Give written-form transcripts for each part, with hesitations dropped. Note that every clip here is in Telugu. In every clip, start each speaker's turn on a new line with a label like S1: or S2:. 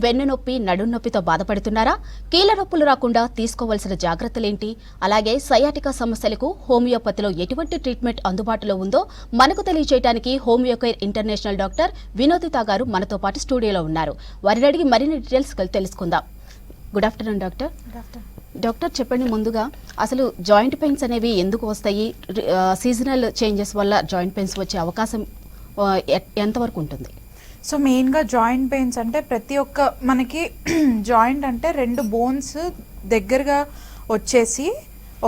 S1: వెన్ను నొప్పి, నడుం నొప్పితో బాధపడుతున్నారా? కీళ్ల నొప్పులు రాకుండా తీసుకోవాల్సిన జాగ్రత్తలేంటి? అలాగే సయాటికా సమస్యలకు హోమియోపతిలో ఎటువంటి ట్రీట్మెంట్ అందుబాటులో ఉందో మనకు తెలియజేయడానికి హోమియోకేర్ ఇంటర్నేషనల్ డాక్టర్ వినోదిత గారు మనతో పాటు స్టూడియోలో ఉన్నారు. వారిని అడిగి మరిన్ని డీటెయిల్స్ తెలుసుకుందాం. Good afternoon doctor. డాక్టర్ చెప్పండి, ముందుగా అసలు జాయింట్ పెయిన్స్ అనేవి ఎందుకు వస్తాయి? సీజనల్ చేంజెస్ వల్ల జాయింట్ పెయిన్స్ వచ్చే అవకాశం ఎంతవరకు ఉంటుంది?
S2: సో మెయిన్గా జాయింట్ పెయిన్స్ అంటే ప్రతి ఒక్క మనకి జాయింట్ అంటే రెండు బోన్స్ దగ్గరగా వచ్చేసి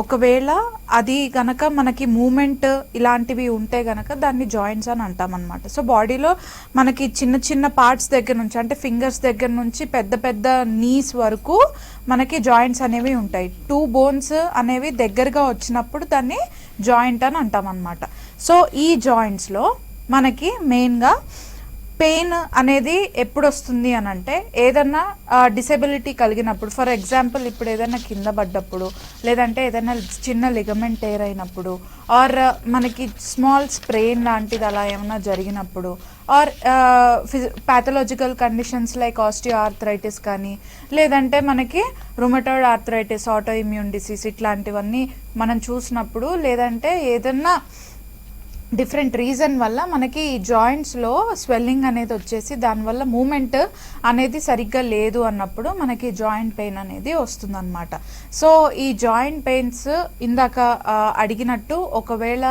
S2: ఒకవేళ అది గనక మనకి మూమెంట్ ఇలాంటివి ఉంటే గనక దాన్ని జాయింట్స్ అని అంటాం అనమాట. సో బాడీలో మనకి చిన్న చిన్న పార్ట్స్ దగ్గర నుంచి అంటే ఫింగర్స్ దగ్గర నుంచి పెద్ద పెద్ద నీస్ వరకు మనకి జాయింట్స్ అనేవి ఉంటాయి. టూ బోన్స్ అనేవి దగ్గరగా వచ్చినప్పుడు దాన్ని జాయింట్ అని అంటాం అనమాట. సో ఈ జాయింట్స్లో మనకి మెయిన్గా పెయిన్ అనేది ఎప్పుడు వస్తుంది అని అంటే ఏదన్నా డిసెబిలిటీ కలిగినప్పుడు, ఫర్ ఎగ్జాంపుల్ ఇప్పుడు ఏదైనా కింద పడ్డప్పుడు, లేదంటే ఏదైనా చిన్న లిగమెంట్ టేర్ అయినప్పుడు, ఆర్ మనకి స్మాల్ స్ప్రెయిన్ లాంటిది అలా ఏమైనా జరిగినప్పుడు, or pathological conditions like osteoarthritis కానీ, లేదంటే మనకి rheumatoid arthritis, autoimmune disease ఇట్లాంటివన్నీ మనం చూసినప్పుడు, లేదంటే ఏదన్నా డిఫరెంట్ రీజన్ వల్ల మనకి ఈ జాయింట్స్లో స్వెల్లింగ్ అనేది వచ్చేసి దానివల్ల మూమెంట్ అనేది సరిగ్గా లేదు అన్నప్పుడు మనకి జాయింట్ పెయిన్ అనేది వస్తుందన్నమాట. సో ఈ జాయింట్ పెయిన్స్ ఇందాక అడిగినట్టు ఒకవేళ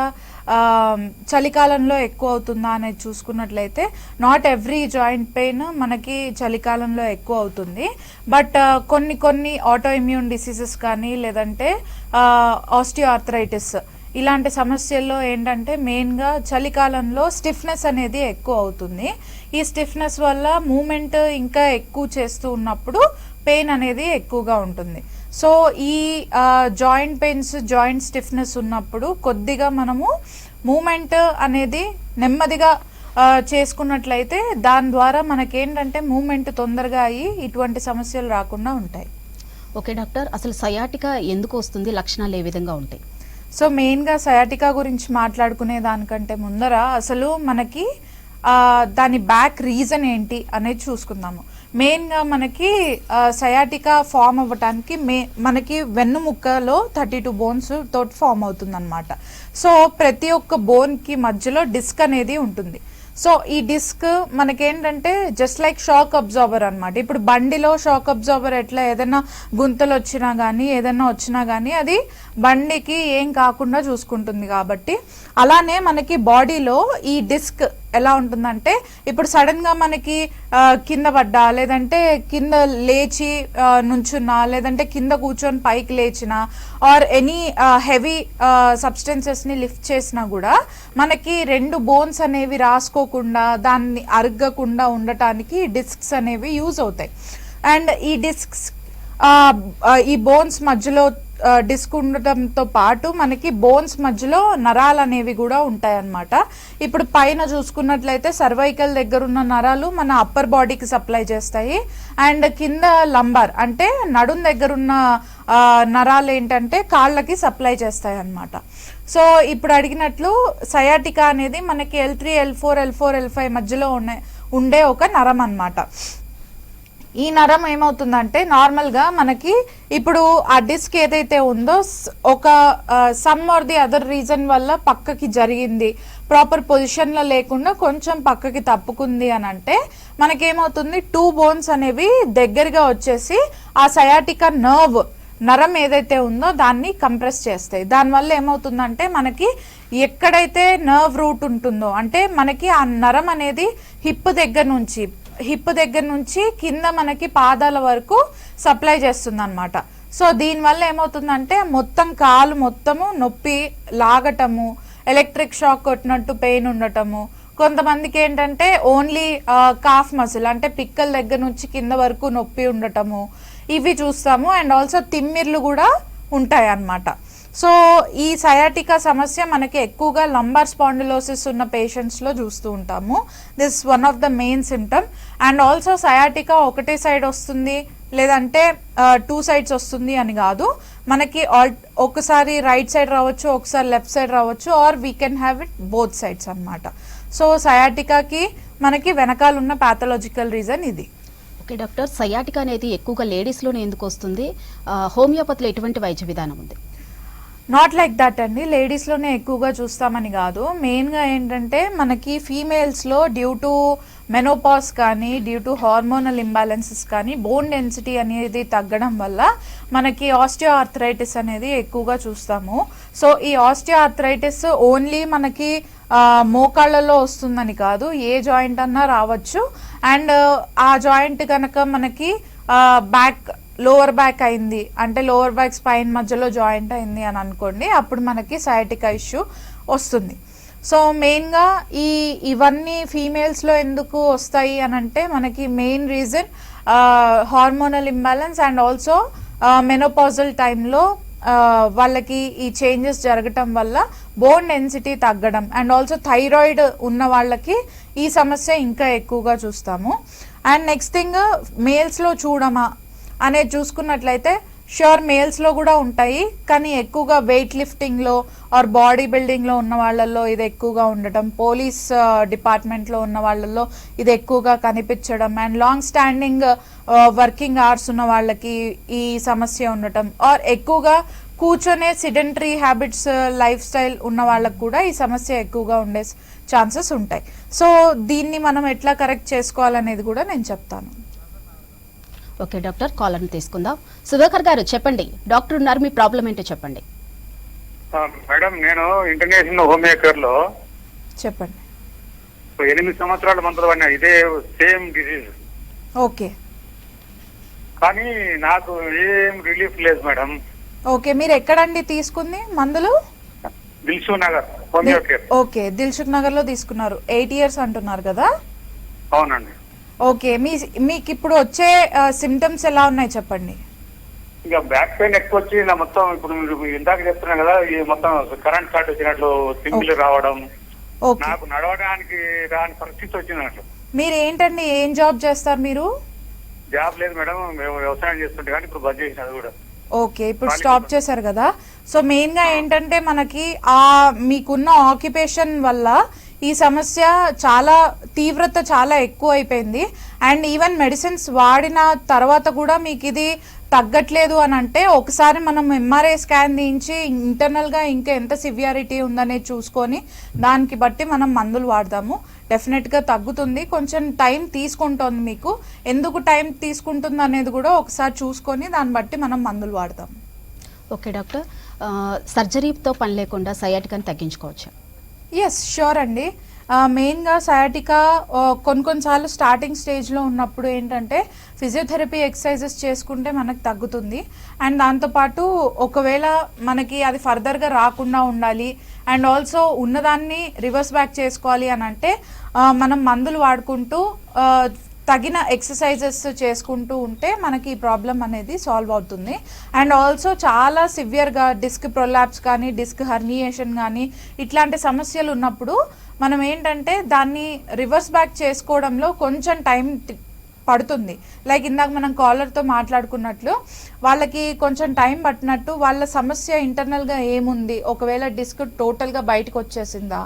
S2: చలికాలంలో ఎక్కువ అవుతుందా అనేది చూసుకున్నట్లయితే నాట్ ఎవ్రీ జాయింట్ పెయిన్ మనకి చలికాలంలో ఎక్కువ అవుతుంది. బట్ కొన్ని ఆటో ఇమ్యూన్ డిసీజెస్ కానీ, లేదంటే ఆస్టియో ఆర్థరైటిస్ ఇలాంటి సమస్యల్లో ఏంటంటే మెయిన్గా చలికాలంలో స్టిఫ్నెస్ అనేది ఎక్కువ అవుతుంది. ఈ స్టిఫ్నెస్ వల్ల మూమెంట్ ఇంకా ఎక్కువ చేస్తూ ఉన్నప్పుడు పెయిన్ అనేది ఎక్కువగా ఉంటుంది. సో ఈ జాయింట్ పెయిన్స్, జాయింట్ స్టిఫ్నెస్ ఉన్నప్పుడు కొద్దిగా మనము మూమెంట్ అనేది నెమ్మదిగా చేసుకున్నట్లయితే దాని ద్వారా మనకేంటంటే మూమెంట్ తొందరగా అయ్యి ఇటువంటి సమస్యలు రాకుండా ఉంటాయి.
S1: ఓకే డాక్టర్, అసలు సయాటికా ఎందుకు వస్తుంది? లక్షణాలు ఏ విధంగా ఉంటాయి?
S2: సో మెయిన్గా సయాటికా గురించి మాట్లాడుకునే దానికంటే ముందర అసలు మనకి దాని బ్యాక్ రీజన్ ఏంటి అనేది చూసుకుందాము. మెయిన్గా మనకి సయాటికా ఫామ్ అవ్వటానికి మనకి వెన్నుముక్కలో 32 బోన్స్ తోటి ఫామ్ అవుతుంది అనమాట. సో ప్రతి ఒక్క బోన్కి మధ్యలో డిస్క్ అనేది ఉంటుంది. సో ఈ డిస్క్ మనకేంటంటే జస్ట్ లైక్ షాక్ అబ్జార్బర్ అనమాట. ఇప్పుడు బండిలో షాక్ అబ్జార్బర్ ఎట్లా ఏదైనా గుంతలు వచ్చినా కానీ ఏదైనా వచ్చినా కానీ అది బండికి ఏం కాకుండా చూసుకుంటుంది. కాబట్టి అలానే మనకి బాడీలో ఈ డిస్క్ ఎలా ఉంటుందంటే ఇప్పుడు సడన్ గా మనకి కింద పడ్డా, లేదంటే కింద లేచి నుంచున్నా, లేదంటే కింద కూర్చొని పైకి లేచినా, ఆర్ ఎనీ హెవీ సబ్స్టెన్సెస్ ని లిఫ్ట్ చేసినా కూడా మనకి రెండు బోన్స్ అనేవి రాసుకోకుండా దాన్ని అరగకుండా ఉండటానికి డిస్క్స్ అనేవి యూజ్ అవుతాయి. అండ్ ఈ డిస్క్స్ ఈ బోన్స్ మధ్యలో డిస్క్ ఉండటంతో పాటు మనకి బోన్స్ మధ్యలో నరాలు అనేవి కూడా ఉంటాయన్నమాట. ఇప్పుడు పైన చూసుకున్నట్లయితే సర్వైకల్ దగ్గర ఉన్న నరాలు మన అప్పర్ బాడీకి సప్లై చేస్తాయి. అండ్ కింద లంబార్ అంటే నడుం దగ్గర ఉన్న నరాలు ఏంటంటే కాళ్ళకి సప్లై చేస్తాయి అన్నమాట. సో ఇప్పుడు అడిగినట్లు సయాటికా అనేది మనకి L3, L4, L5 మధ్యలో ఉండే ఒక నరం అన్నమాట. ఈ నరం ఏమవుతుందంటే నార్మల్గా మనకి ఇప్పుడు ఆ డిస్క్ ఏదైతే ఉందో ఒక some or the other reason వల్ల పక్కకి జరిగింది, ప్రాపర్ పొజిషన్లో లేకుండా కొంచెం పక్కకి తప్పుకుంది అని అంటే మనకేమవుతుంది, 2 బోన్స్ అనేవి దగ్గరగా వచ్చేసి ఆ సయాటికా నరం ఏదైతే ఉందో దాన్ని కంప్రెస్ చేస్తాయి. దానివల్ల ఏమవుతుందంటే మనకి ఎక్కడైతే నర్వ్ రూట్ ఉంటుందో అంటే మనకి ఆ నరం అనేది హిప్ దగ్గర నుంచి కింద మనకి పాదాల వరకు సప్లై చేస్తుంది అనమాట. సో దీనివల్ల ఏమవుతుందంటే మొత్తం కాలు మొత్తము నొప్పి లాగటము, ఎలక్ట్రిక్ షాక్ కొట్టినట్టు పెయిన్ ఉండటము, కొంతమందికి ఏంటంటే ఓన్లీ కాఫ్ మసిల్ అంటే పిక్కల దగ్గర నుంచి కింద వరకు నొప్పి ఉండటము ఇవి చూస్తాము. అండ్ ఆల్సో తిమ్మిర్లు కూడా ఉంటాయి అన్నమాట. సో ఈ సయాటికా సమస్య మనకి ఎక్కువగా లంబార్ స్పాండిలోసిస్ ఉన్న పేషెంట్స్లో చూస్తూ ఉంటాము. This one of the main symptom. And also sciatica ఒకటే సైడ్ వస్తుంది, లేదంటే 2 సైడ్స్ వస్తుంది అని కాదు. మనకి ఒకసారి రైట్ సైడ్ రావచ్చు, ఒకసారి లెఫ్ట్ సైడ్ రావచ్చు, or we can have it both sides అన్నమాట. సో సయాటికాకి మనకి వెనకాల ఉన్న ప్యాథలాజికల్ రీజన్ ఇది.
S1: ఓకే డాక్టర్, సయాటికా అనేది ఎక్కువగా లేడీస్లోనే ఎందుకు వస్తుంది? హోమియోపతిలో ఎటువంటి వైద్య విధానం ఉంది?
S2: నాట్ లైక్ దట్ అండి, లేడీస్లోనే ఎక్కువగా చూస్తామని కాదు. మెయిన్గా ఏంటంటే మనకి ఫీమేల్స్లో డ్యూ టు మెనోపాస్ కానీ డ్యూ టు హార్మోనల్ ఇంబ్యాలెన్సెస్ కానీ బోన్ డెన్సిటీ అనేది తగ్గడం వల్ల మనకి ఆస్టియో ఆర్థరైటిస్ అనేది ఎక్కువగా చూస్తాము. సో ఈ ఆస్టియో ఆర్థరైటిస్ ఓన్లీ మనకి మోకాళ్ళలో వస్తుందని కాదు, ఏ జాయింట్ అన్నా రావచ్చు. అండ్ ఆ జాయింట్ కనుక మనకి బ్యాక్ లోవర్ బ్యాక్ అయింది అంటే లోవర్ బ్యాక్ స్పైన్ మధ్యలో జాయింట్ అయింది అని అనుకోండి, అప్పుడు మనకి సయాటికా ఇష్యూ వస్తుంది. సో మెయిన్గా ఇవన్నీ ఫీమేల్స్లో ఎందుకు వస్తాయి అని అంటే మనకి main reason hormonal imbalance and also menopausal టైంలో వాళ్ళకి ఈ చేంజెస్ జరగటం వల్ల బోన్ డెన్సిటీ తగ్గడం అండ్ ఆల్సో థైరాయిడ్ ఉన్న వాళ్ళకి ఈ సమస్య ఇంకా ఎక్కువగా చూస్తాము. అండ్ నెక్స్ట్ థింగ్, మేల్స్లో చూడమా అనేది చూసుకున్నట్లయితే ష్యూర్ మేల్స్లో కూడా ఉంటాయి, కానీ ఎక్కువగా వెయిట్ లిఫ్టింగ్లో ఆర్ బాడీ బిల్డింగ్లో ఉన్న వాళ్ళల్లో ఇది ఎక్కువగా ఉండటం, పోలీస్ డిపార్ట్మెంట్లో ఉన్న వాళ్ళల్లో ఇది ఎక్కువగా కనిపించడం, and long standing working hours ఉన్న వాళ్ళకి ఈ సమస్య ఉండటం, ఆర్ ఎక్కువగా కూర్చొనే సిడెంటరీ హ్యాబిట్స్ లైఫ్ స్టైల్ ఉన్న వాళ్ళకు కూడా ఈ సమస్య ఎక్కువగా ఉండే ఛాన్సెస్ ఉంటాయి. సో దీన్ని మనం ఎట్లా కరెక్ట్ చేసుకోవాలనేది కూడా నేను చెప్తాను.
S1: ఓకే డాక్టర్, కాలర్ని తీసుకుందాం. సుధాకర్ గారు చెప్పండి, డాక్టర్ ఉన్నారు, మీ ప్రాబ్లం ఏంటో చెప్పండి.
S3: మేడం, నేను ఇంటర్నేషనల్ హోమియోకేర్ లో
S2: చెప్పండి.
S3: 8 సంవత్సరాల మందులు పడినా ఇదే సేమ్ డిసీజ్.
S2: ఓకే,
S3: కానీ నాకు ఏం రిలీఫ్ లేదు మేడం.
S2: ఓకే, మీరు ఎక్కడండి తీసుకుంది మందులు?
S3: దిల్సుఖ్ నగర్ హోమియోకేర్.
S2: ఓకే, దిల్సుఖ్ నగర్ లో తీసుకున్నారు. 8 years అంటున్నారు కదా?
S3: అవునండి.
S2: ఓకే, మీకు ఇప్పుడు వచ్చే సిమ్టమ్స్ ఎలా ఉన్నాయి చెప్పండి.
S3: ఇంకా బ్యాక్ పెయిన్ ఎక్కువ వచ్చి నా మొత్తం ఇప్పుడు మీరు ఇందాక చెప్తున్నా కదా, ఈ మొత్తం కరెంట్ షార్ట్ వచ్చినట్లు సింగిల్ రావడం, నాకు నడవడానికి రాని పరిస్థితి వచ్చినట్లు.
S2: మీరు ఏంటండి, ఏం జాబ్ చేస్తారు మీరు?
S3: జాబ్ లేదు మేడం, మేము వ్యవసాయం చేస్తుంటే కానీ ఇప్పుడు బంద్ చేసిన అది కూడా.
S2: ఓకే, ఇప్పుడు స్టాప్ చేశారు కదా. సో మెయిన్ గా ఏంటంటే మనకి మీకున్న ఆక్యుపేషన్ వల్ల ఈ సమస్య చాలా తీవ్రత చాలా ఎక్కువ అయిపోయింది. అండ్ ఈవెన్ మెడిసిన్స్ వాడిన తర్వాత కూడా మీకు ఇది తగ్గట్లేదు అని అంటే ఒకసారి మనం ఎంఆర్ఐ స్కాన్ తీయించి ఇంటర్నల్గా ఇంకా ఎంత సివియారిటీ ఉందనేది చూసుకొని దానికి బట్టి మనం మందులు వాడదాము. డెఫినెట్గా తగ్గుతుంది, కొంచెం టైం తీసుకుంటుంది. మీకు ఎందుకు టైం తీసుకుంటుంది అనేది కూడా ఒకసారి చూసుకొని దాన్ని బట్టి మనం మందులు వాడదాము.
S1: ఓకే డాక్టర్, సర్జరీతో పని లేకుండా సయాటికాని తగ్గించుకోవచ్చు?
S2: ఎస్, ష్యూర్ అండి. మెయిన్గా సయాటికా కొన్నిసార్లు స్టార్టింగ్ స్టేజ్లో ఉన్నప్పుడు ఏంటంటే ఫిజియోథెరపీ ఎక్సర్సైజెస్ చేసుకుంటే మనకు తగ్గుతుంది. అండ్ దాంతోపాటు ఒకవేళ మనకి అది ఫర్దర్గా రాకుండా ఉండాలి అండ్ ఆల్సో ఉన్నదాన్ని రివర్స్ బ్యాక్ చేసుకోవాలి అని అంటే మనం మందులు వాడుకుంటూ తగిన ఎక్సర్సైజెస్ చేసుకుంటూ ఉంటే మనకి ఈ ప్రాబ్లం అనేది సాల్వ్ అవుతుంది. అండ్ ఆల్సో చాలా సివియర్గా డిస్క్ ప్రొలాప్స్ కానీ డిస్క్ హర్నియేషన్ కానీ ఇట్లాంటి సమస్యలు ఉన్నప్పుడు మనం ఏంటంటే దాన్ని రివర్స్ బ్యాక్ చేసుకోవడంలో కొంచెం టైం పడుతుంది. లైక్ ఇందాక మనం కాలర్తో మాట్లాడుకున్నట్లు వాళ్ళకి కొంచెం టైం పట్టినట్టు వాళ్ళ సమస్య ఇంటర్నల్గా ఏముంది, ఒకవేళ డిస్క్ టోటల్గా బయటకు వచ్చేసిందా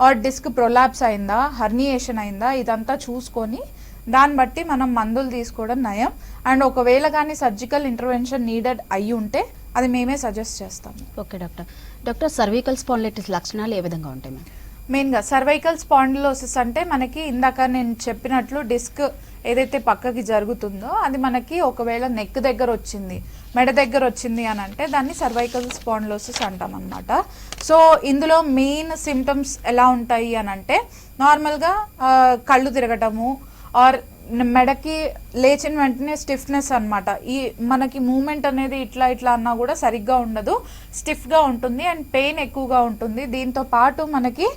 S2: ఆర్ డిస్క్ ప్రొలాప్స్ అయిందా, హర్నియేషన్ అయిందా, ఇదంతా చూసుకొని దాన్ని బట్టి మనం మందులు తీసుకోవడం నయం. అండ్ ఒకవేళ కానీ సర్జికల్ ఇంటర్వెన్షన్ నీడెడ్ అయ్యి ఉంటే అది మేమే సజెస్ట్ చేస్తాము.
S1: Okay doctor. Doctor, cervical spondylitis లక్షణాలు ఏ విధంగా ఉంటాయి మ్యామ్?
S2: మెయిన్గా సర్వైకల్ స్పాండిలోసిస్ అంటే మనకి ఇందాక నేను చెప్పినట్లు డిస్క్ ఏదైతే పక్కకి జరుగుతుందో అది మనకి ఒకవేళ నెక్ దగ్గర వచ్చింది, మెడ దగ్గర వచ్చింది అని అంటే దాన్ని సర్వైకల్ స్పాండిలోసిస్ అంటాం అనమాట. సో ఇందులో మెయిన్ సిమ్టమ్స్ ఎలా ఉంటాయి అని అంటే నార్మల్గా కళ్ళు తిరగటము ఆర్ మెడకి లేచిన వెంటనే స్టిఫ్నెస్ అనమాట. ఈ మనకి మూమెంట్ అనేది ఇట్లా అన్నా కూడా సరిగ్గా ఉండదు, స్టిఫ్గా ఉంటుంది అండ్ పెయిన్ ఎక్కువగా ఉంటుంది. దీంతో పాటు మనకి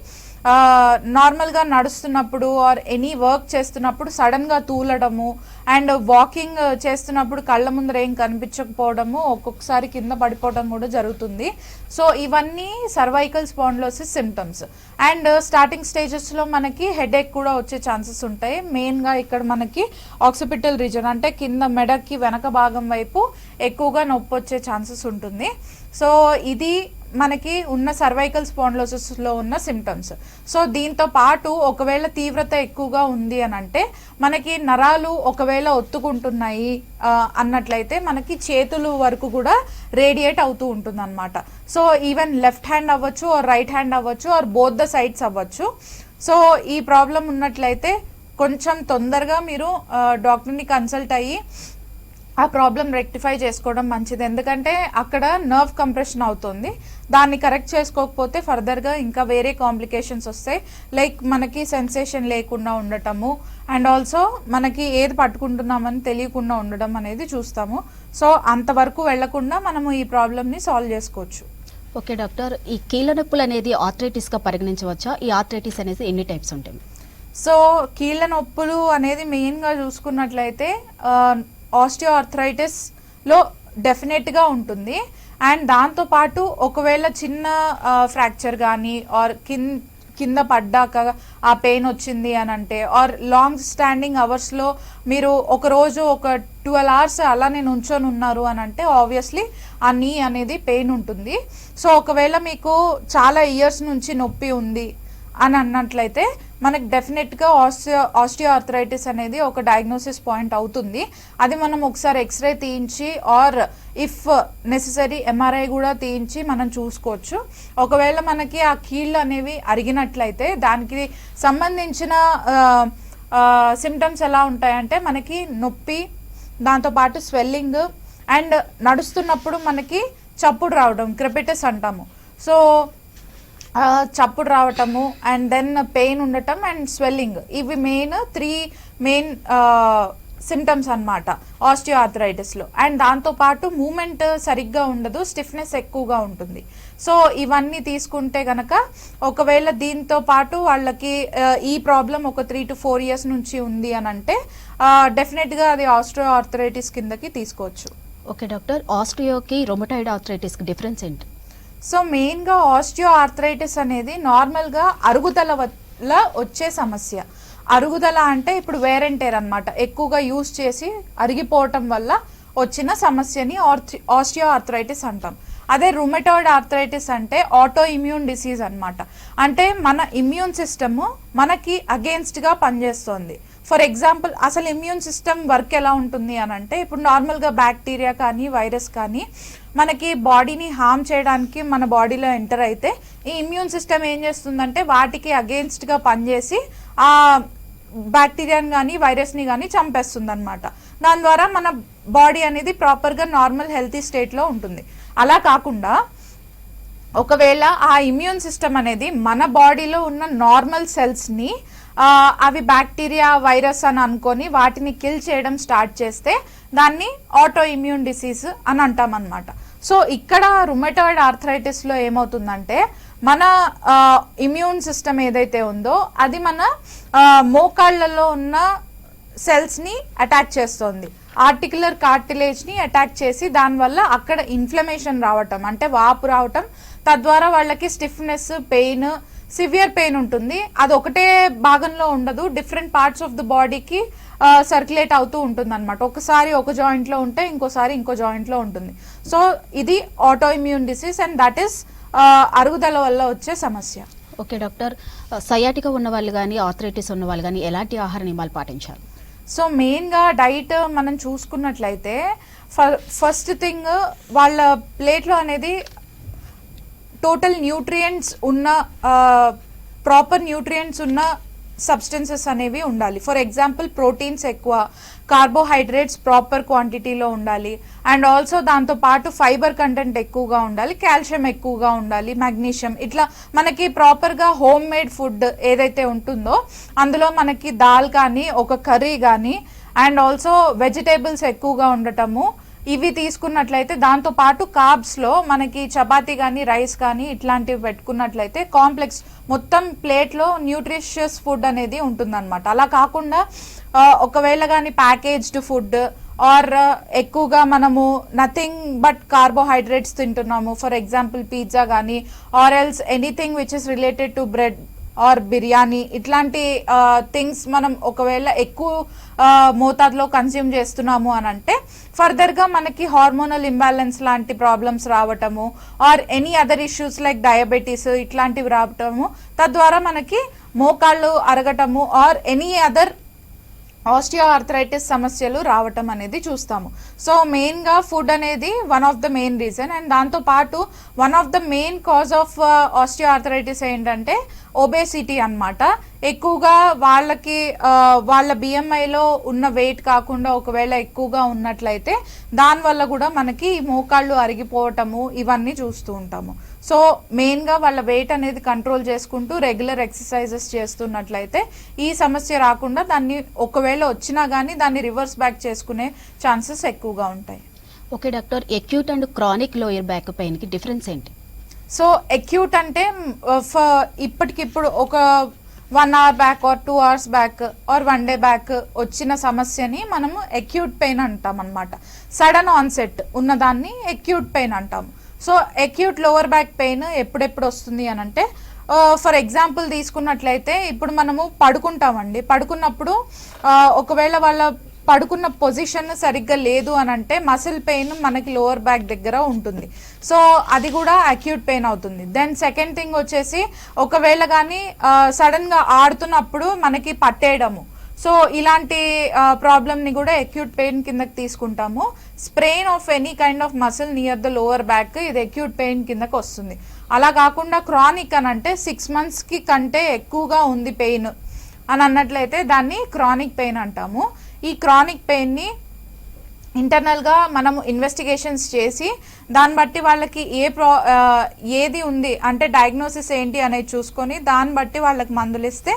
S2: నార్మల్గా నడుస్తున్నప్పుడు ఆర్ ఎనీ వర్క్ చేస్తున్నప్పుడు సడన్గా తూలడము అండ్ వాకింగ్ చేస్తున్నప్పుడు కళ్ళ ముందర ఏం కనిపించకపోవడము, ఒక్కొక్కసారి కింద పడిపోవడం కూడా జరుగుతుంది. సో ఇవన్నీ cervical spondylosis symptoms. And starting స్టేజెస్లో మనకి హెడేక్ కూడా వచ్చే ఛాన్సెస్ ఉంటాయి. మెయిన్గా ఇక్కడ మనకి ఆక్సిపిటల్ రీజన్ అంటే కింద మెడకి వెనక భాగం వైపు ఎక్కువగా నొప్పి వచ్చే ఛాన్సెస్ ఉంటుంది. సో ఇది మనకి ఉన్న సర్వైకల్ స్పాండిలోసిస్లో ఉన్న సిమ్టమ్స్. సో దీంతో పాటు ఒకవేళ తీవ్రత ఎక్కువగా ఉంది అని అంటే మనకి నరాలు ఒకవేళ ఒకవేళ ఒత్తుకుంటున్నాయి అన్నట్లయితే మనకి చేతులు వరకు కూడా రేడియేట్ అవుతూ ఉంటుంది అనమాట. సో ఈవెన్ లెఫ్ట్ హ్యాండ్ అవ్వచ్చు ఆర్ రైట్ హ్యాండ్ అవ్వచ్చు ఆర్ బోత్ ద సైడ్స్ అవ్వచ్చు. సో ఈ ప్రాబ్లం ఉన్నట్లయితే కొంచెం తొందరగా మీరు డాక్టర్ని కన్సల్ట్ అయ్యి ఆ ప్రాబ్లం రెక్టిఫై చేసుకోవడం మంచిది. ఎందుకంటే అక్కడ నర్వ్ కంప్రెషన్ అవుతుంది, దాన్ని కరెక్ట్ చేసుకోకపోతే ఫర్దర్గా ఇంకా వేరే కాంప్లికేషన్స్ వస్తాయి. లైక్ మనకి సెన్సేషన్ లేకుండా ఉండటము అండ్ ఆల్సో మనకి ఏది పట్టుకుంటున్నామని తెలియకుండా ఉండడం అనేది చూస్తాము. సో అంతవరకు వెళ్లకుండా మనము ఈ ప్రాబ్లమ్ని సాల్వ్ చేసుకోవచ్చు.
S1: ఓకే డాక్టర్, ఈ కీళ్ళ నొప్పులు అనేది ఆర్థరైటిస్గా పరిగణించవచ్చా? ఈ ఆర్థరైటిస్ అనేది ఎన్ని టైప్స్ ఉంటాయి?
S2: సో కీళ్ళ నొప్పులు అనేది మెయిన్గా చూసుకున్నట్లయితే ఆస్టియో ఆర్థరైటిస్లో డెఫినెట్గా ఉంటుంది. అండ్ దాంతోపాటు ఒకవేళ చిన్న ఫ్రాక్చర్ కానీ ఆర్ కింద పడ్డాక ఆ పెయిన్ వచ్చింది అని అంటే ఆర్ లాంగ్ స్టాండింగ్ అవర్స్లో మీరు ఒకరోజు ఒక 12 hours అలానే నుంచొని ఉన్నారు అని అంటే ఆబ్వియస్లీ ఆ నీ అనేది పెయిన్ ఉంటుంది. సో ఒకవేళ మీకు చాలా ఇయర్స్ నుంచి నొప్పి ఉంది అని అన్నట్లయితే మనకు డెఫినెట్గా ఆస్టియో ఆర్థరైటిస్ అనేది ఒక డయాగ్నోసిస్ పాయింట్ అవుతుంది. అది మనం ఒకసారి ఎక్స్రే తీయించి ఆర్ ఇఫ్ నెసెసరీ ఎంఆర్ఐ కూడా తీయించి మనం చూసుకోవచ్చు. ఒకవేళ మనకి ఆ కీళ్ళు అనేవి అరిగినట్లయితే దానికి సంబంధించిన సిమ్టమ్స్ ఎలా ఉంటాయంటే మనకి నొప్పి, దాంతోపాటు స్వెల్లింగ్ అండ్ నడుస్తున్నప్పుడు మనకి చప్పుడు రావడం, క్రెపిటస్ అంటాము. సో చప్పుడు రావటము అండ్ దెన్ పెయిన్ ఉండటం అండ్ స్వెల్లింగ్, ఇవి త్రీ మెయిన్ సిమ్టమ్స్ అనమాట ఆస్టియో ఆర్థరైటిస్లో. అండ్ దాంతోపాటు మూమెంట్ సరిగ్గా ఉండదు, స్టిఫ్నెస్ ఎక్కువగా ఉంటుంది. సో ఇవన్నీ తీసుకుంటే గనక ఒకవేళ దీంతో పాటు వాళ్ళకి ఈ ప్రాబ్లం ఒక 3 to 4 years నుంచి ఉంది అని అంటే డెఫినెట్గా అది ఆస్టియో ఆర్థరైటిస్ కిందకి తీసుకోవచ్చు.
S1: ఓకే డాక్టర్, ఆస్టియోకి రొమటాయిడ్ ఆర్థరైటిస్కి డిఫరెన్స్ ఏంటి?
S2: సో మెయిన్గా ఆస్టియో ఆర్థరైటిస్ అనేది నార్మల్గా అరుగుదల వల్ల వచ్చే సమస్య. అరుగుదల అంటే ఇప్పుడు వేర్ అండ్ టేర్ అనమాట, ఎక్కువగా యూజ్ చేసి అరిగిపోవటం వల్ల వచ్చిన సమస్యని ఆస్టియో ఆర్థరైటిస్ అంటాం. అదే రుమటాయిడ్ ఆర్థరైటిస్ అంటే ఆటో ఇమ్యూన్ డిసీజ్ అనమాట. అంటే మన ఇమ్యూన్ సిస్టమ్ మనకి అగేన్స్ట్గా పనిచేస్తుంది. ఫర్ ఎగ్జాంపుల్ అసలు ఇమ్యూన్ సిస్టమ్ వర్క్ ఎలా ఉంటుంది అని అంటే ఇప్పుడు నార్మల్గా బ్యాక్టీరియా కానీ వైరస్ కానీ మనకి బాడీని హార్మ్ చేయడానికి మన బాడీలో ఎంటర్ అయితే ఈ ఇమ్యూన్ సిస్టమ్ ఏం చేస్తుందంటే వాటికి అగేన్స్ట్గా పనిచేసి ఆ బ్యాక్టీరియాని కానీ వైరస్ని కానీ చంపేస్తుంది అనమాట. దాని ద్వారా మన బాడీ అనేది ప్రాపర్గా నార్మల్ హెల్తీ స్టేట్లో ఉంటుంది. అలా కాకుండా ఒకవేళ ఆ ఇమ్యూన్ సిస్టమ్ అనేది మన బాడీలో ఉన్న నార్మల్ సెల్స్ని అవి బ్యాక్టీరియా వైరస్ అని అనుకొని వాటిని కిల్ చేయడం స్టార్ట్ చేస్తే దాన్ని ఆటో ఇమ్యూన్ డిసీజ్ అని అంటాం అనమాట. సో ఇక్కడ రుమటాయిడ్ ఆర్థరైటిస్లో ఏమవుతుందంటే మన ఇమ్యూన్ సిస్టమ్ ఏదైతే ఉందో అది మన మోకాళ్ళలో ఉన్న సెల్స్ని అటాక్ చేస్తుంది, ఆర్టికులర్ కార్టిలేజ్ని అటాక్ చేసి దానివల్ల అక్కడ ఇన్ఫ్లమేషన్ రావటం అంటే వాపు రావటం, తద్వారా వాళ్ళకి స్టిఫ్నెస్, పెయిన్, సివియర్ పెయిన్ ఉంటుంది. అది ఒకటే భాగంలో ఉండదు, డిఫరెంట్ పార్ట్స్ ఆఫ్ ద బాడీకి సర్క్యులేట్ అవుతూ ఉంటుంది అనమాట. ఒకసారి ఒక జాయింట్లో ఉంటే ఇంకోసారి ఇంకో జాయింట్లో ఉంటుంది. సో ఇది auto immune disease and that is అరుగుదల వల్ల వచ్చే సమస్య.
S1: ఓకే డాక్టర్, సయాటికా ఉన్న వాళ్ళు కానీ ఆర్థరైటిస్ ఉన్న వాళ్ళు కానీ ఎలాంటి ఆహార నియమాలు పాటించాలి?
S2: సో మెయిన్గా డైట్ మనం చూసుకున్నట్లయితే ఫస్ట్ థింగ్ వాళ్ళ ప్లేట్లో అనేది టోటల్ న్యూట్రియంట్స్ ఉన్న ప్రాపర్ న్యూట్రియంట్స్ ఉన్న సబ్స్టెన్సెస్ అనేవి ఉండాలి. ఫర్ ఎగ్జాంపుల్ ప్రోటీన్స్ ఎక్కువ, కార్బోహైడ్రేట్స్ ప్రాపర్ క్వాంటిటీలో ఉండాలి అండ్ ఆల్సో దాంతోపాటు ఫైబర్ కంటెంట్ ఎక్కువగా ఉండాలి, కాల్షియం ఎక్కువగా ఉండాలి, మెగ్నీషియం. ఇట్లా మనకి ప్రాపర్గా హోమ్ మేడ్ ఫుడ్ ఏదైతే ఉంటుందో అందులో మనకి దాల్ కానీ ఒక కర్రీ కానీ అండ్ ఆల్సో వెజిటేబుల్స్ ఎక్కువగా ఉండటము, ఇవి తీసుకున్నట్లయితే దాంతోపాటు కార్బ్స్లో మనకి చపాతీ కానీ రైస్ కానీ ఇట్లాంటివి పెట్టుకున్నట్లయితే కాంప్లెక్స్ మొత్తం ప్లేట్లో న్యూట్రిషియస్ ఫుడ్ అనేది ఉంటుందన్నమాట. అలా కాకుండా ఒకవేళ కానీ ప్యాకేజ్డ్ ఫుడ్ ఆర్ ఎక్కువగా మనము నథింగ్ బట్ కార్బోహైడ్రేట్స్ తింటున్నాము, ఫర్ ఎగ్జాంపుల్ పిజ్జా కానీ or else anything which is related to bread or biryani, ఇట్లాంటి థింగ్స్ మనం ఒకవేళ ఎక్కువ మోతాదులో కన్స్యూమ్ చేస్తున్నాము అని అంటే ఫర్దర్గా మనకి హార్మోనల్ ఇంబ్యాలెన్స్ లాంటి ప్రాబ్లమ్స్ రావటము or any other issues like diabetes ఇట్లాంటివి రావటము, తద్వారా మనకి మోకాళ్ళు అరగటము or any other osteoarthritis సమస్యలు రావటం అనేది చూస్తాము. సో మెయిన్గా ఫుడ్ అనేది one of the main reason, and దాంతోపాటు one of the main cause of osteoarthritis ఏంటంటే ఒబేసిటీ అన్నమాట. ఎక్కువగా వాళ్ళకి వాళ్ళ బిఎంఐలో ఉన్న వెయిట్ కాకుండా ఒకవేళ ఎక్కువగా ఉన్నట్లయితే దానివల్ల కూడా మనకి మోకాళ్ళు అరిగిపోవటము ఇవన్నీ చూస్తూ ఉంటాము. సో మెయిన్గా వాళ్ళ వెయిట్ అనేది కంట్రోల్ చేసుకుంటూ రెగ్యులర్ ఎక్సర్సైజెస్ చేస్తున్నట్లయితే ఈ సమస్య రాకుండా దాన్ని ఒకవేళ వచ్చినా కానీ దాన్ని రివర్స్ బ్యాక్ చేసుకునే ఛాన్సెస్ ఎక్కువగా ఉంటాయి.
S1: Okay doctor, acute and chronic lower back పెయిన్కి డిఫరెన్స్ ఏంటి?
S2: సో ఎక్యూట్ అంటే ఇప్పటికిప్పుడు ఒక 1 hour back or 2 hours back or 1 day back వచ్చిన సమస్యని మనము ఎక్యూట్ పెయిన్ అంటాం అనమాట. సడన్ ఆన్సెట్ ఉన్నదాన్ని ఎక్యూట్ పెయిన్ అంటాము. So acute lower back pain ఎప్పుడెప్పుడు వస్తుంది అని అంటే ఫర్ ఎగ్జాంపుల్ తీసుకున్నట్లయితే ఇప్పుడు మనము పడుకుంటామండి. పడుకున్నప్పుడు ఒకవేళ వాళ్ళ పడుకున్న పొజిషన్ సరిగ్గా లేదు అని అంటే మసిల్ పెయిన్ మనకి లోవర్ బ్యాక్ దగ్గర ఉంటుంది. సో అది కూడా అక్యూట్ పెయిన్ అవుతుంది. దెన్ సెకండ్ థింగ్ వచ్చేసి ఒకవేళ కానీ సడన్గా ఆడుతున్నప్పుడు మనకి పట్టేయడము, సో ఇలాంటి ప్రాబ్లమ్ని కూడా అక్యూట్ పెయిన్ కిందకి తీసుకుంటాము. Sprain of any kind of muscle near the lower back ఇది అక్యూట్ పెయిన్ కిందకి వస్తుంది. అలా కాకుండా క్రానిక్ అని అంటే 6 monthsకి కంటే ఎక్కువగా ఉంది పెయిన్ అని అన్నట్లయితే దాన్ని క్రానిక్ పెయిన్ అంటాము. ఈ క్రానిక్ పెయిన్ని ఇంటర్నల్గా మనము ఇన్వెస్టిగేషన్స్ చేసి దాన్ని బట్టి వాళ్ళకి ఏది ఉంది అంటే డయాగ్నోసిస్ ఏంటి అనేది చూసుకొని దాన్ని బట్టి వాళ్ళకి మందులు ఇస్తే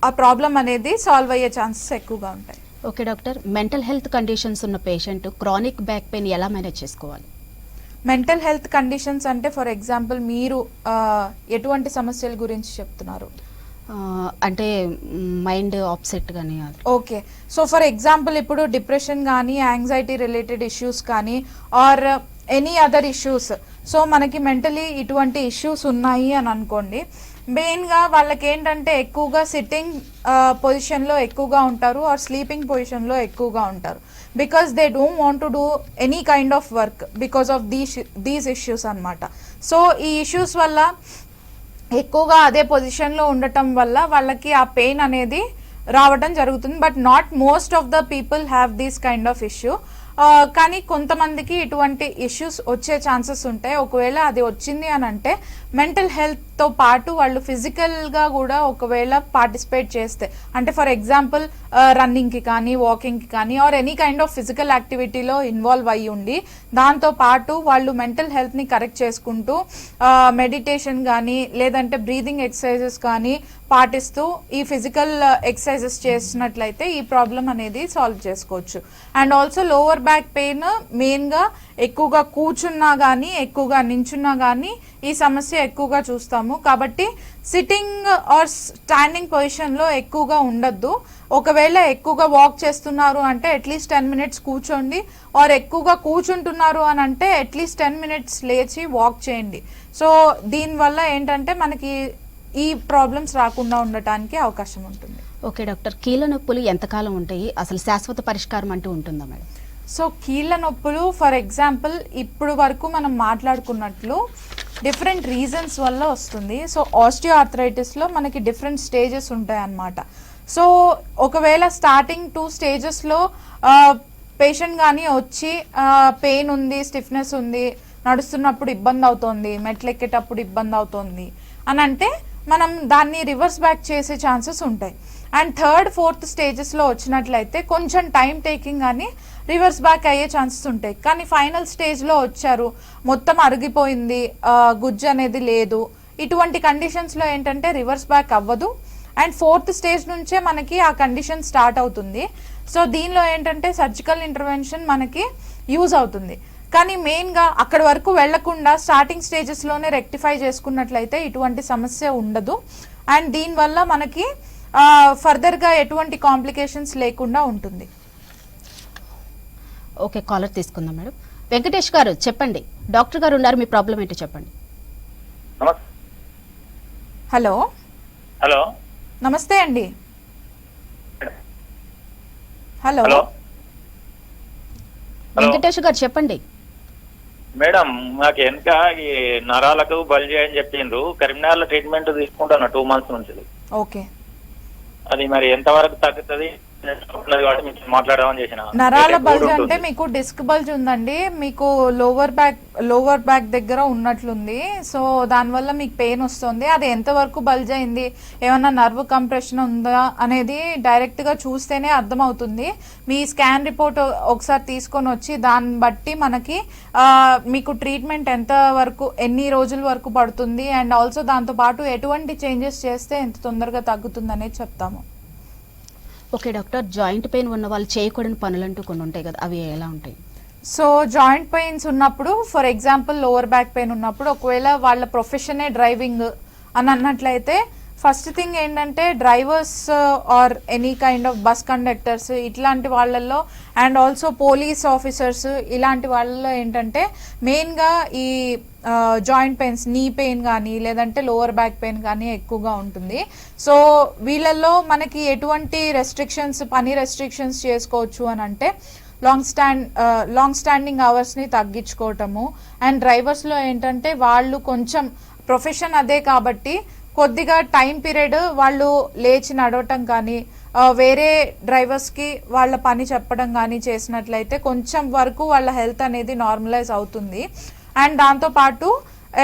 S2: ఆ ప్రాబ్లం అనేది సాల్వ్ అయ్యే ఛాన్సెస్ ఎక్కువగా ఉంటాయి.
S1: Okay doctor, mental health conditions ఉన్న పేషెంట్ క్రానిక్ బ్యాక్ పెయిన్ ఎలా మేనేజ్ చేసుకోవాలి?
S2: మెంటల్ హెల్త్ కండిషన్స్ అంటే ఫర్ ఎగ్జాంపుల్ మీరు ఎటువంటి సమస్యల గురించి చెప్తున్నారు?
S1: అంటే మైండ్ ఆప్సెట్ కానీ.
S2: ఓకే, సో ఫర్ ఎగ్జాంపుల్ ఇప్పుడు డిప్రెషన్ కానీ యాంగ్జైటీ రిలేటెడ్ ఇష్యూస్ కానీ or any other issues, so మనకి మెంటలీ ఇటువంటి ఇష్యూస్ ఉన్నాయి అని అనుకోండి. మెయిన్గా వాళ్ళకి ఏంటంటే ఎక్కువగా సిట్టింగ్ పొజిషన్లో ఎక్కువగా ఉంటారు ఆర్ స్లీపింగ్ పొజిషన్లో ఎక్కువగా ఉంటారు. Because they don't want to do any kind of work because of these issues అనమాట. సో ఈ ఇష్యూస్ వల్ల ఎక్కువగా అదే పొజిషన్లో ఉండటం వల్ల వాళ్ళకి ఆ పెయిన్ అనేది రావడం జరుగుతుంది. But not most of the people have these kind of issue. కానీ కొంతమందికి ఇటువంటి ఇష్యూస్ వచ్చే ఛాన్సెస్ ఉంటాయి. ఒకవేళ అది వచ్చింది అని అంటే మెంటల్ హెల్త్తో పాటు వాళ్ళు ఫిజికల్గా కూడా ఒకవేళ పార్టిసిపేట్ చేస్తే అంటే ఫర్ ఎగ్జాంపుల్ రన్నింగ్కి కానీ వాకింగ్కి కానీ or any kind of physical యాక్టివిటీలో ఇన్వాల్వ్ అయ్యి ఉండి దాంతో పాటు వాళ్ళు మెంటల్ హెల్త్ని కరెక్ట్ చేసుకుంటూ మెడిటేషన్ కానీ లేదంటే బ్రీదింగ్ ఎక్సర్సైజెస్ కానీ పాటిస్తూ ఈ ఫిజికల్ ఎక్సర్సైజెస్ చేసినట్లయితే ఈ ప్రాబ్లం అనేది సాల్వ్ చేసుకోవచ్చు. And also lower back pain మెయిన్గా ఎక్కువగా కూర్చున్నా కానీ ఎక్కువగా నించున్నా కానీ ఈ సమస్య ఎక్కువగా చూస్తాము. కాబట్టి సిట్టింగ్ ఆర్ స్టాండింగ్ పొజిషన్లో ఎక్కువగా ఉండద్దు. ఒకవేళ ఎక్కువగా వాక్ చేస్తున్నారు అంటే అట్లీస్ట్ 10 minutes కూర్చోండి, ఆర్ ఎక్కువగా కూర్చుంటున్నారు అని అంటే అట్లీస్ట్ 10 minutes లేచి వాక్ చేయండి. సో దీనివల్ల ఏంటంటే మనకి ఈ ప్రాబ్లమ్స్ రాకుండా ఉండటానికి అవకాశం ఉంటుంది.
S1: ఓకే డాక్టర్, కీళ్ళ నొప్పులు ఎంతకాలం ఉంటాయి? అసలు శాశ్వత పరిష్కారం అంటూ ఉంటుందా మేడం?
S2: సో కీళ్ళ నొప్పులు ఫర్ ఎగ్జాంపుల్ ఇప్పుడు వరకు మనం మాట్లాడుకున్నట్లు డిఫరెంట్ రీజన్స్ వల్ల వస్తుంది. సో ఆస్టియో ఆర్థరైటిస్లో మనకి డిఫరెంట్ స్టేజెస్ ఉంటాయి అన్నమాట. సో ఒకవేళ స్టార్టింగ్ 2 stagesలో పేషెంట్ కానీ వచ్చి పెయిన్ ఉంది, స్టిఫ్నెస్ ఉంది, నడుస్తున్నప్పుడు ఇబ్బంది అవుతుంది, మెట్లు ఎక్కేటప్పుడు ఇబ్బంది అవుతుంది అని అంటే మనం దాన్ని రివర్స్ బ్యాక్ చేసే ఛాన్సెస్ ఉంటాయి. అండ్ 3rd, 4th stagesలో వచ్చినట్లయితే కొంచెం టైం టేకింగ్ కానీ రివర్స్ బ్యాక్ అయ్యే ఛాన్సెస్ ఉంటాయి. కానీ ఫైనల్ స్టేజ్లో వచ్చారు, మొత్తం అరిగిపోయింది, గుజ్జు అనేది లేదు, ఇటువంటి కండిషన్స్లో ఏంటంటే రివర్స్ బ్యాక్ అవ్వదు. అండ్ 4th stage నుంచే మనకి ఆ కండిషన్ స్టార్ట్ అవుతుంది. సో దీనిలో ఏంటంటే సర్జికల్ ఇంటర్వెన్షన్ మనకి యూజ్ అవుతుంది. కానీ మెయిన్గా అక్కడి వరకు వెళ్లకుండా స్టార్టింగ్ స్టేజెస్లోనే రెక్టిఫై చేసుకున్నట్లయితే ఇటువంటి సమస్య ఉండదు. అండ్ దీనివల్ల మనకి ఫర్దర్గా ఎటువంటి కాంప్లికేషన్స్ లేకుండా ఉంటుంది.
S1: ఓకే, కాలర్ తీసుకుందాం మేడం. వెంకటేష్ గారు చెప్పండి, డాక్టర్ గారు ఉన్నారు, మీ ప్రాబ్లం ఏంటో చెప్పండి.
S2: హలో
S3: హలో
S2: నమస్తే అండి. హలో
S1: వెంకటేష్ గారు చెప్పండి.
S4: మేడం, నాకు వెనక ఈ నరాలకు బల్జీ అని చెప్పిండ్రు. కరీంనగర్లో ట్రీట్మెంట్ తీసుకుంటాను 2 months నుంచి.
S2: ఓకే,
S4: అది మరి ఎంతవరకు తగ్గుతుంది ఉన్నది కాబట్టి మీకు మాట్లాడదామని చేసిన.
S2: నరాల
S4: అంటే
S2: బల్జ్
S4: మూడు
S2: అంటే
S4: ఉంటుంది.
S2: మీకు డిస్క్ బల్జ్ ఉందండి, మీకు లోవర్ బ్యాక్ దగ్గర ఉన్నట్లుంది. సో దానివల్ల మీకు పెయిన్ వస్తుంది. అది ఎంతవరకు బల్జ్ అయింది, ఏమన్నా నర్వ్ కంప్రెషన్ ఉందా అనేది డైరెక్ట్గా చూస్తేనే అర్థమవుతుంది. మీ స్కాన్ రిపోర్ట్ ఒకసారి తీసుకొని వచ్చి దాన్ని బట్టి మనకి మీకు ట్రీట్మెంట్ ఎంత వరకు ఎన్ని రోజుల వరకు పడుతుంది అండ్ ఆల్సో దాంతోపాటు ఎటువంటి చేంజెస్ చేస్తే ఎంత తొందరగా తగ్గుతుంది అనేది చెప్తాము.
S1: ఓకే డాక్టర్, జాయింట్ పెయిన్ ఉన్న వాళ్ళు చేయకూడని పనులంటూ కొన్ని ఉంటాయి కదా, అవి ఎలా ఉంటాయి?
S2: సో జాయింట్ పెయిన్స్ ఉన్నప్పుడు, for example lower back pain ఉన్నప్పుడు, ఒకవేళ వాళ్ళ ప్రొఫెషనే డ్రైవింగ్ అని అన్నట్లయితే ఫస్ట్ థింగ్ ఏంటంటే drivers are any kind of bus conductors ఇట్లాంటి వాళ్ళల్లో అండ్ ఆల్సో పోలీస్ ఆఫీసర్స్ ఇలాంటి వాళ్ళలో ఏంటంటే మెయిన్గా ఈ జాయింట్ పెయిన్స్, నీ పెయిన్ కానీ లేదంటే లోవర్ బ్యాక్ పెయిన్ కానీ ఎక్కువగా ఉంటుంది. సో వీళ్ళల్లో మనకి ఎటువంటి పని రెస్ట్రిక్షన్స్ చేసుకోవచ్చు అని అంటే లాంగ్ స్టాండింగ్ అవర్స్ని తగ్గించుకోవటము. అండ్ డ్రైవర్స్లో ఏంటంటే వాళ్ళు కొంచెం ప్రొఫెషన్ అదే కాబట్టి కొద్దిగా టైం పీరియడ్ వాళ్ళు లేచి నడవటం కానీ వేరే డ్రైవర్స్కి వాళ్ళ పని చెప్పడం కానీ చేసినట్లయితే కొంచెం వరకు వాళ్ళ హెల్త్ అనేది నార్మలైజ్ అవుతుంది. అండ్ దాంతోపాటు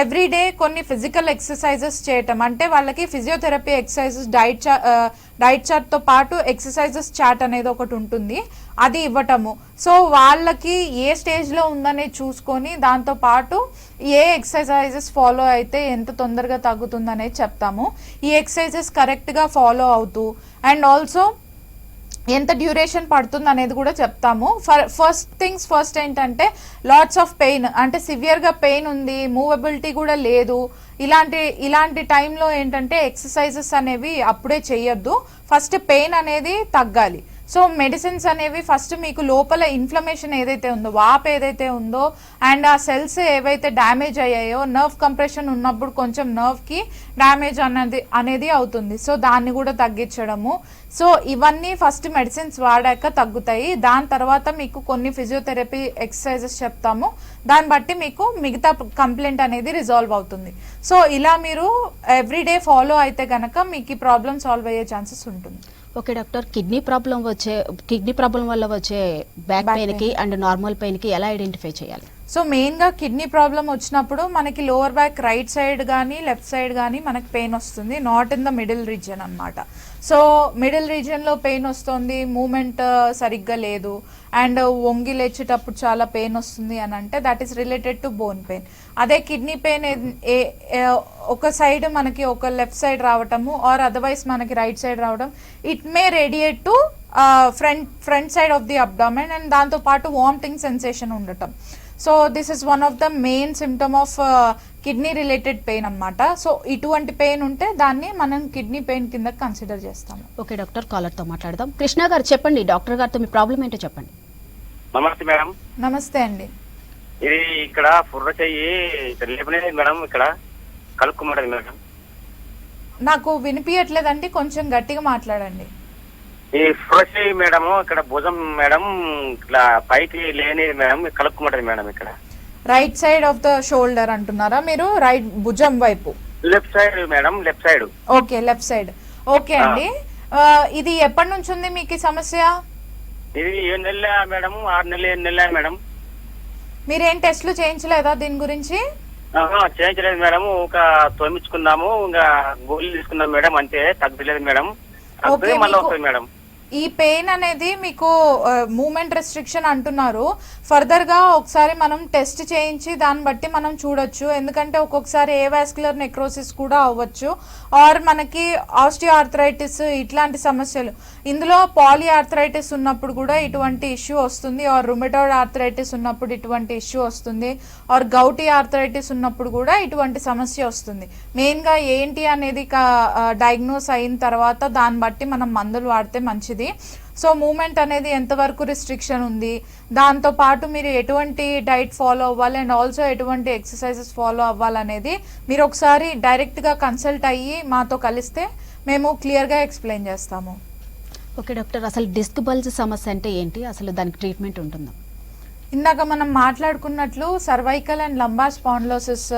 S2: ఎవ్రీడే కొన్ని ఫిజికల్ ఎక్సర్సైజెస్ చేయటం, అంటే వాళ్ళకి ఫిజియోథెరపీ ఎక్సర్సైజెస్ డైట్ చార్ట్తో పాటు ఎక్సర్సైజెస్ చార్ట్ అనేది ఒకటి ఉంటుంది, అది ఇవ్వటము. సో వాళ్ళకి ఏ స్టేజ్లో ఉందనేది చూసుకొని దాంతోపాటు ఏ ఎక్సర్సైజెస్ ఫాలో అయితే ఎంత తొందరగా తగ్గుతుంది అనేది చెప్తాము. ఈ ఎక్సర్సైజెస్ కరెక్ట్గా ఫాలో అవుతూ అండ్ ఆల్సో ఎంత డ్యూరేషన్ పడుతుంది అనేది కూడా చెప్తాము. ఫస్ట్ ఏంటంటే లాట్స్ ఆఫ్ పెయిన్, అంటే సివియర్గా పెయిన్ ఉంది, మూవబిలిటీ కూడా లేదు, ఇలాంటి టైంలో ఏంటంటే ఎక్సర్సైజెస్ అనేవి అప్పుడే చేయొద్దు. ఫస్ట్ పెయిన్ అనేది తగ్గాలి. సో మెడిసిన్స్ అనేవి ఫస్ట్ మీకు లోపల ఇన్ఫ్లమేషన్ ఏదైతే ఉందో, వాపు ఏదైతే ఉందో అండ్ ఆ సెల్స్ ఏవైతే డ్యామేజ్ అయ్యాయో, నర్వ్ కంప్రెషన్ ఉన్నప్పుడు కొంచెం నర్వ్కి డ్యామేజ్ అనేది అవుతుంది. సో దాన్ని కూడా తగ్గించడము. సో ఇవన్నీ ఫస్ట్ మెడిసిన్స్ వాడాక తగ్గుతాయి. దాని తర్వాత మీకు కొన్ని ఫిజియోథెరపీ ఎక్సర్సైజెస్ చెప్తాము, దాన్ని బట్టి మీకు మిగతా కంప్లైంట్ అనేది రిజాల్వ్ అవుతుంది. సో ఇలా మీరు ఎవ్రీడే ఫాలో అయితే కనుక మీకు ఈ ప్రాబ్లం సాల్వ్ అయ్యే ఛాన్సెస్ ఉంటుంది.
S1: ఓకే డాక్టర్, కిడ్నీ ప్రాబ్లం వల్ల వచ్చే బ్యాక్ పెయిన్ కి అండ్ నార్మల్ పెయిన్ కి ఎలా ఐడెంటిఫై చేయాలి?
S2: సో మెయిన్గా కిడ్నీ ప్రాబ్లం వచ్చినప్పుడు మనకి లోవర్ బ్యాక్ రైట్ సైడ్ కానీ లెఫ్ట్ సైడ్ కానీ మనకి పెయిన్ వస్తుంది, not in the middle region అన్నమాట. సో మిడిల్ రీజియన్లో పెయిన్ వస్తుంది, మూమెంట్ సరిగ్గా లేదు అండ్ వంగి లేచేటప్పుడు చాలా పెయిన్ వస్తుంది అని అంటే that is related to bone pain. అదే కిడ్నీ పెయిన్ ఒక సైడ్ మనకి ఒక లెఫ్ట్ సైడ్ రావటము ఆర్ అదర్వైజ్ మనకి రైట్ సైడ్ రావడం, it may radiate to front side of the abdomen and దాంతోపాటు వామిటింగ్ సెన్సేషన్ ఉండటం. So this is one of the main symptom of kidney related pain అన్నమాట. సో ఇటువంటి పెయిన్ ఉంటే దాన్ని మనం కిడ్నీ పెయిన్ కింద కన్సిడర్ చేస్తాము.
S1: ఓకే డాక్టర్, కాలర్తో మాట్లాడదాం. కృష్ణ గారు చెప్పండి, డాక్టర్ గారితో మీ ప్రాబ్లం ఏంటో చెప్పండి.
S4: నమస్తే మేడం.
S2: నమస్తే అండి.
S4: ఇది ఇక్కడ పుర్ర చెయ్యి లేపలేదు మేడం, ఇక్కడ కలుక్కుమంటది మేడం.
S2: నాకు వినిపించట్లేదండి, కొంచెం గట్టిగా మాట్లాడండి.
S4: ఈ పుర్ర చెయ్యి మేడం, ఇక్కడ భుజం మేడం ఇట్లా పైకి లేని మేడం, కలుక్కుమంటది మేడం. ఇక్కడ
S2: right side of the shoulder అంటున్నారా మీరు? రైట్ భుజం వైపు?
S4: Left side madam, left side.
S2: Okay, left side. Okay అండి, ఇది ఎప్పటి నుంచి ఉంది మీకు ఈ సమస్య?
S4: ఇది 7 నెలల మేడం, 6 నెలలు 7 నెలల మేడం.
S2: మీరేం టెస్ట్లు చేయించలేదా దీని గురించి?
S4: చేయించలేదు మేడం, ఒక తోమించుకున్నాము, ఇంకా గోళీలు తీసుకున్నాం మేడం, అంతే, తగ్గలేదు మేడం. మళ్ళీ వస్తుంది మేడం.
S2: ఈ పెయిన్ అనేది మీకు మూమెంట్ రెస్ట్రిక్షన్ అంటున్నారు. ఫర్దర్ గా ఒకసారి మనం టెస్ట్ చేయించి దాన్ని బట్టి మనం చూడొచ్చు, ఎందుకంటే ఒక్కొక్కసారి ఏ వాస్కులర్ నెక్రోసిస్ కూడా అవ్వచ్చు ఆర్ మనకి ఆస్టియో ఆర్థరైటిస్ ఇట్లాంటి సమస్యలు. ఇందులో పాలీ ఆర్థరైటిస్ ఉన్నప్పుడు కూడా ఇటువంటి ఇష్యూ వస్తుంది, ఆర్ రుమటాయిడ్ ఆర్థరైటిస్ ఉన్నప్పుడు ఇటువంటి ఇష్యూ వస్తుంది, ఆర్ గౌటీ ఆర్థరైటిస్ ఉన్నప్పుడు కూడా ఇటువంటి సమస్య వస్తుంది. మెయిన్ గా ఏంటి అనేది డయాగ్నోస్ అయిన తర్వాత దాన్ని బట్టి మనం మందులు వాడితే మంచిది. సో మూమెంట్ అనేది ఎంతవరకు రిస్ట్రిక్షన్ ఉంది, దాంతో పాటు మీరు ఎటువంటి డైట్ ఫాలో అవ్వాలి అండ్ ఆల్సో ఎటువంటి ఎక్సర్సైజెస్ ఫాలో అవ్వాలనేది మీరు ఒకసారి డైరెక్ట్గా కన్సల్ట్ అయ్యి మాతో కలిస్తే మేము క్లియర్గా ఎక్స్ప్లెయిన్ చేస్తాము.
S1: ఓకే డాక్టర్, అసలు డిస్క్ బల్జ్ సమస్య అంటే ఏంటి, అసలు దానికి ట్రీట్మెంట్ ఉంటుందా?
S2: ఇందాక మనం మాట్లాడుకున్నట్లు సర్వైకల్ అండ్ లంబార్ స్పాండిలోసిస్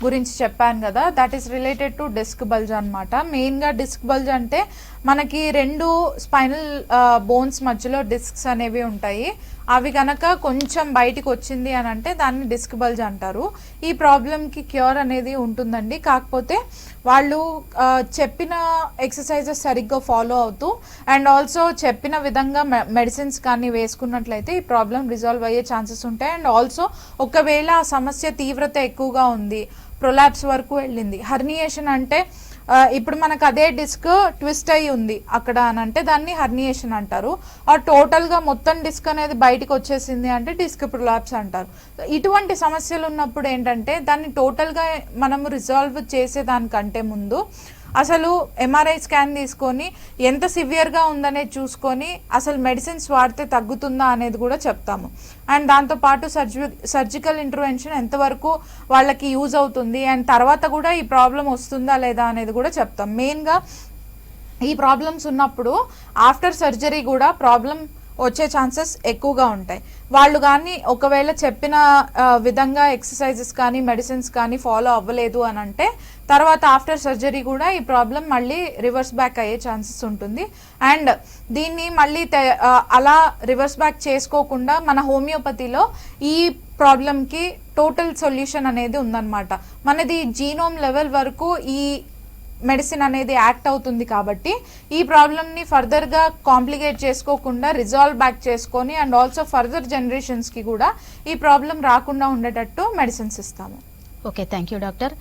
S2: గురించి చెప్పాను కదా, that is related to disc bulge అనమాట. మెయిన్గా డిస్క్ బల్జ్ అంటే మనకి 2 స్పైనల్ బోన్స్ మధ్యలో డిస్క్స్ అనేవి ఉంటాయి. అవి కనుక కొంచెం బయటికి వచ్చింది అని అంటే దాన్ని డిస్క్ బల్జ్ అంటారు. ఈ ప్రాబ్లంకి క్యూర్ అనేది ఉంటుందండి. కాకపోతే వాళ్ళు చెప్పిన ఎక్సర్సైజెస్ సరిగ్గా ఫాలో అవుతూ అండ్ ఆల్సో చెప్పిన విధంగా మెడిసిన్స్ కానీ వేసుకున్నట్లయితే ఈ ప్రాబ్లం రిజాల్వ్ అయ్యే ఛాన్సెస్ ఉంటాయి. అండ్ ఆల్సో ఒకవేళ ఆ సమస్య తీవ్రత ఎక్కువగా ఉంది, ప్రొలాప్స్ వరకు వెళ్ళింది, హర్నియేషన్ అంటే ఇప్పుడు మనకు అదే డిస్క్ ట్విస్ట్ అయ్యి ఉంది అక్కడ అని అంటే దాన్ని హర్నియేషన్ అంటారు. ఆర్ టోటల్గా మొత్తం డిస్క్ అనేది బయటకు వచ్చేసింది అంటే డిస్క్ ప్రొలాప్స్ అంటారు. ఇటువంటి సమస్యలు ఉన్నప్పుడు ఏంటంటే దాన్ని టోటల్గా మనము రిజాల్వ్ చేసేదానికంటే ముందు అసలు ఎంఆర్ఐ స్కాన్ తీసుకొని ఎంత సివియర్గా ఉందనేది చూసుకొని అసలు మెడిసిన్స్ వాడితే తగ్గుతుందా అనేది కూడా చెప్తాము. అండ్ దాంతోపాటు సర్జికల్ ఇంటర్వెన్షన్ ఎంతవరకు వాళ్ళకి యూజ్ అవుతుంది అండ్ తర్వాత కూడా ఈ ప్రాబ్లం వస్తుందా లేదా అనేది కూడా చెప్తాం. మెయిన్గా ఈ ప్రాబ్లమ్స్ ఉన్నప్పుడు ఆఫ్టర్ సర్జరీ కూడా ప్రాబ్లం వచ్చే ఛాన్సెస్ ఎక్కువగా ఉంటాయి. వాళ్ళు కానీ ఒకవేళ చెప్పిన విధంగా ఎక్సర్సైజెస్ కానీ మెడిసిన్స్ కానీ ఫాలో అవ్వలేదు అని అంటే తర్వాత ఆఫ్టర్ సర్జరీ కూడా ఈ ప్రాబ్లం మళ్ళీ రివర్స్ బ్యాక్ అయ్యే ఛాన్సెస్ ఉంటుంది. అండ్ దీన్ని మళ్ళీ అలా రివర్స్ బ్యాక్ చేసుకోకుండా మన హోమియోపతిలో ఈ ప్రాబ్లంకి టోటల్ సొల్యూషన్ అనేది ఉందన్నమాట. మనది జీనోమ్ లెవెల్ వరకు ఈ మెడిసిన్ అనేది యాక్ట్ అవుతుంది కాబట్టి ఈ ప్రాబ్లమ్ని ఫర్దర్గా కాంప్లికేట్ చేసుకోకుండా రిజాల్వ్ బ్యాక్ చేసుకొని అండ్ ఆల్సో ఫర్దర్ జనరేషన్స్కి కూడా ఈ ప్రాబ్లం రాకుండా ఉండేటట్టు మెడిసిన్స్ ఇస్తాము.
S1: Okay, thank you doctor.